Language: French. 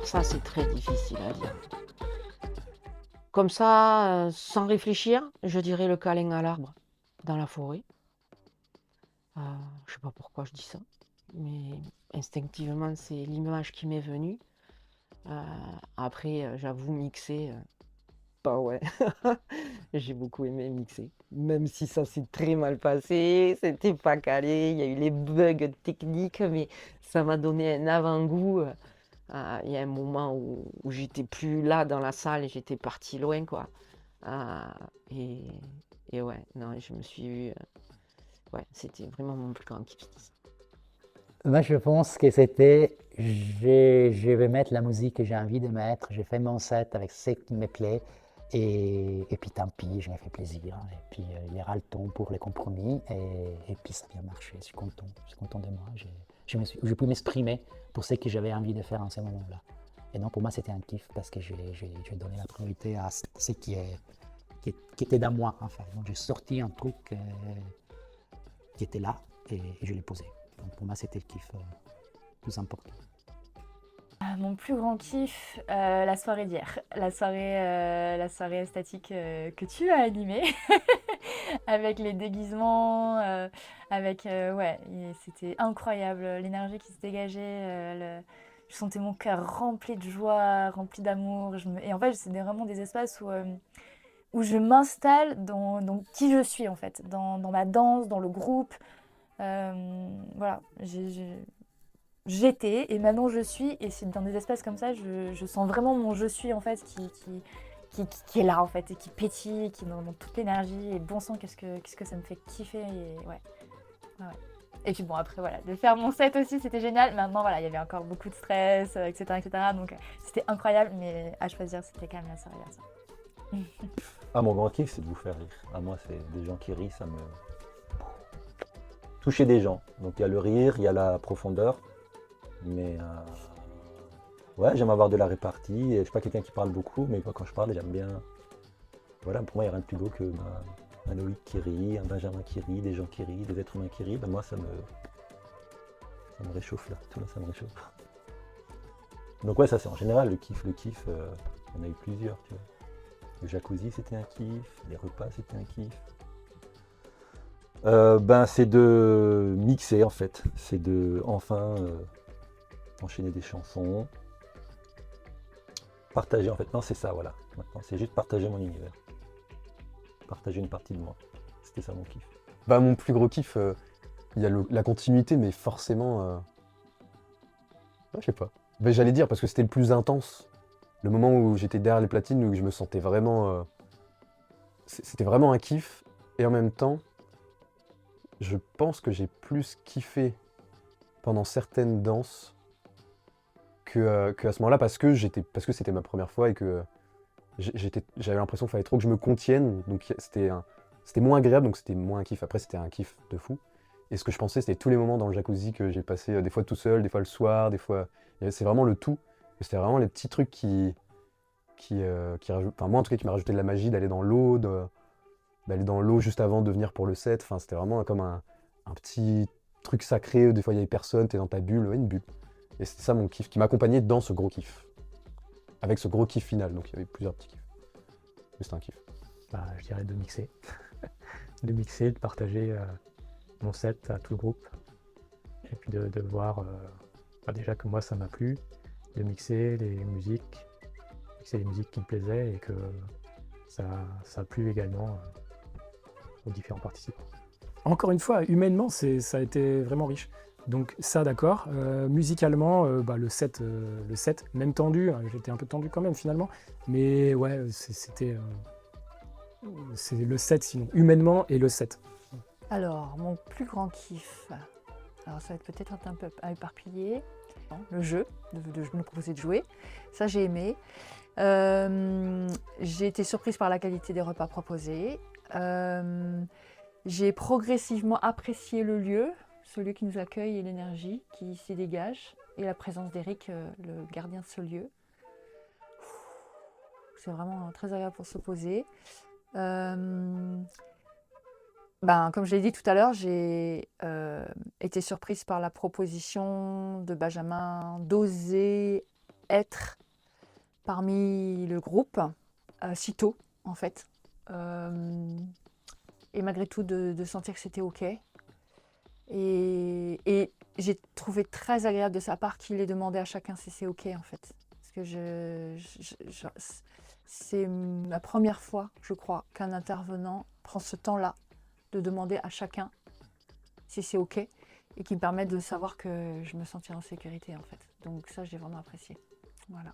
Ça, c'est très difficile à dire. Comme ça, sans réfléchir, je dirais le câlin à l'arbre dans la forêt. Heu, je sais pas pourquoi je dis ça, mais instinctivement, c'est l'image qui m'est venue. Heu, après, j'avoue mixer, bah, ouais, j'ai beaucoup aimé mixer. Même si ça s'est très mal passé, c'était pas calé, il y a eu les bugs techniques, mais ça m'a donné un avant-goût, il y a un moment où j'étais plus là dans la salle et j'étais partie loin, quoi. Ah et et ouais, non, je me suis vue, ouais, c'était vraiment mon plus grand kiff. Moi, je pense que je vais mettre la musique que j'ai envie de mettre, j'ai fait mon set avec ce qui me plaît, et puis tant pis, je me fais plaisir. Et puis il y aura le temps pour les compromis, et puis ça a bien marché, je suis content de moi. Je peux m'exprimer pour ce que j'avais envie de faire en ce moment-là. Et non, pour moi, c'était un kiff parce que j'ai donné la priorité à ce qui était dans moi, en fait. Donc j'ai sorti un truc qui était là, et je l'ai posé. Donc pour moi, c'était le kiff plus important. Mon plus grand kiff, la soirée d'hier. La soirée estatique que tu as animée. Avec les déguisements, ouais, c'était incroyable. L'énergie qui se dégageait. Je sentais mon cœur rempli de joie, rempli d'amour. Et en fait, c'est vraiment des espaces où je m'installe dans qui je suis, en fait. Dans ma danse, dans le groupe. Voilà, j'étais et maintenant je suis, et c'est dans des espaces comme ça je sens vraiment mon je suis en fait qui est là en fait et qui pétille, qui est dans toute l'énergie, et bon sang qu'est-ce que ça me fait kiffer, et ouais, ouais, ouais. Et puis bon après voilà, de faire mon set aussi c'était génial. Maintenant voilà, il y avait encore beaucoup de stress, etc., donc c'était incroyable, mais à choisir c'était quand même la soirée hier soir. Ah, mon grand kiff, c'est de vous faire rire. À moi, c'est des gens qui rient, ça me. Toucher des gens. Donc il y a le rire, il y a la profondeur. Mais ouais, j'aime avoir de la répartie. Et je suis pas quelqu'un qui parle beaucoup, mais quand je parle, j'aime bien. Voilà, pour moi, il n'y a rien de plus beau que un Loïc qui rit, un Benjamin qui rit, des gens qui rient, des êtres humains qui rient. Ben moi, ça me réchauffe là. Tout là, ça me réchauffe. Donc ouais, ça c'est en général le kiff. Le kiff, il y en a eu plusieurs, tu vois. Le jacuzzi, c'était un kiff. Les repas, c'était un kiff. Ben, c'est de mixer en fait. C'est de enfin enchaîner des chansons. Partager en fait. Non, c'est ça, voilà. Maintenant, c'est juste partager mon univers. Partager une partie de moi. C'était ça mon kiff. Bah, mon plus gros kiff, il y a la continuité, mais forcément. Je sais pas. Bah, j'allais dire parce que c'était le plus intense. Le moment où j'étais derrière les platines, où je me sentais vraiment. C'était vraiment un kiff. Et en même temps, je pense que j'ai plus kiffé pendant certaines danses que à ce moment-là, parce que c'était ma première fois et que j'avais l'impression qu'il fallait trop que je me contienne. Donc c'était moins agréable, donc c'était moins un kiff. Après, c'était un kiff de fou. Et ce que je pensais, c'était tous les moments dans le jacuzzi que j'ai passé, des fois tout seul, des fois le soir, des fois. C'est vraiment le tout. Et c'était vraiment les petits trucs qui rajoutent. Enfin, moi en tout cas, qui m'a rajouté de la magie d'aller dans l'eau, d'aller dans l'eau juste avant de venir pour le set. Enfin, c'était vraiment comme un petit truc sacré. Des fois, il y avait personne, t'es dans ta bulle, ouais, une bulle. Et c'était ça mon kiff, qui m'accompagnait dans ce gros kiff. Avec ce gros kiff final, donc il y avait plusieurs petits kiffs. Mais c'était un kiff. Bah, je dirais de mixer. De mixer, de partager mon set à tout le groupe. Et puis de voir bah, déjà que moi ça m'a plu, de mixer les musiques qui me plaisaient, et que ça a plu également aux différents participants. Encore une fois, humainement, ça a été vraiment riche. Donc ça, d'accord. Musicalement, bah, le set, même tendu, hein, j'étais un peu tendu quand même finalement, mais ouais, c'est le set sinon, humainement et le set. Alors mon plus grand kiff, alors ça va être peut-être un peu éparpillé, le jeu, de me proposer de jouer, ça j'ai aimé. J'ai été surprise par la qualité des repas proposés. J'ai progressivement apprécié le lieu qui nous accueille, et l'énergie qui s'y dégage, et la présence d'Eric, le gardien de ce lieu. C'est vraiment très agréable pour se poser. Comme je l'ai dit tout à l'heure, j'ai été surprise par la proposition de Benjamin d'oser être parmi le groupe si tôt, en fait. Et malgré tout, de sentir que c'était OK. Et j'ai trouvé très agréable de sa part qu'il ait demandé à chacun si c'est OK, en fait. Parce que c'est la première fois, je crois, qu'un intervenant prend ce temps-là de demander à chacun si c'est OK et qui me permet de savoir que je me sentirai en sécurité, en fait. Donc ça, j'ai vraiment apprécié. Voilà.